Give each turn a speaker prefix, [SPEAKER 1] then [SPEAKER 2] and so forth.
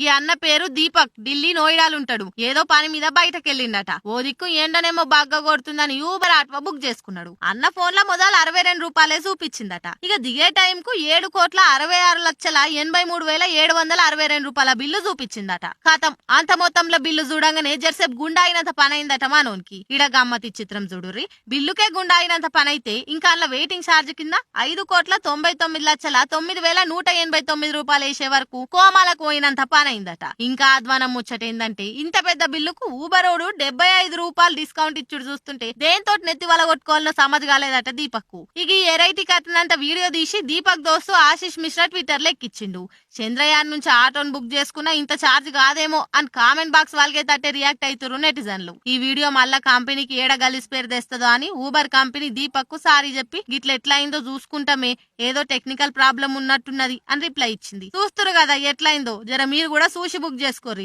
[SPEAKER 1] ఈ అన్న పేరు దీపక్. ఢిల్లీ నోయిడాలుంటాడు. ఏదో పని మీద బయటకెళ్ళిండట. ఓ దిక్కు ఎండనేమో బాగా కొడుతుందని ఊబర్ ఆటో బుక్ చేసుకున్నాడు. అన్న ఫోన్ లో మొదలు 62 రూపాయలే చూపించిందట. ఇక దిగే టైం కు 7,66,83,762 రూపాయల బిల్లు చూపించిందట. ఖాతం అంత మొత్తంలో బిల్లు చూడంగానే జర్సేపు గుండా అయినంత పని అయిందట మనోనికి. ఇడ గమ్మతి చిత్రం చూడుర్రి. బిల్లుకే గుండా అయినంత పని అయితే ఇంకా అందులో వెయిటింగ్ ఛార్జ్ కింద 5,99,09,189 రూపాయలు వేసే వరకు కోమాలకు పోయినంత పని అయిందట. ఇంకా అధ్వానం ముచ్చటేందంటే ఇంత పెద్ద బిల్లుకు ఊబరోడు 75 రూపాయలు డిస్కౌంట్ ఇచ్చుడు చూస్తుంటే దేంతో నెత్తి వల కొట్టుకోవాలనో సమజ్ కాలేదట దీపక్. ఇక ఈ ఎరైటీ కథనంత వీడియో తీసి దీపక్ దోస్తు ఆశిష్ మిశ్రా ట్విట్టర్ లో ఎక్కిచ్చిండు. చంద్రయాన్ నుంచి ఆటోను బుక్ చేసుకున్నా ఇంత ఛార్జ్ కాదేమో అని కామెంట్ బాక్స్ వాళ్ళకే తట్టే రియాక్ట్ అవుతున్నారు నెటిజన్లు. ఈ వీడియో మళ్ళా కంపెనీకి ఏడ గలిసి పేరు తెస్తుందో అని ఊబర్ కంపెనీ దీపక్ కు సారీ చెప్పి గిట్ల ఎట్లయిందో చూసుకుంటామే, ఏదో టెక్నికల్ ప్రాబ్లం ఉన్నట్టున్నది అని రిప్లై ఇచ్చింది. చూస్తురు కదా ఎట్లయిందో, జర మీరు కూడా చూసి బుక్ చేసుకోర్రి.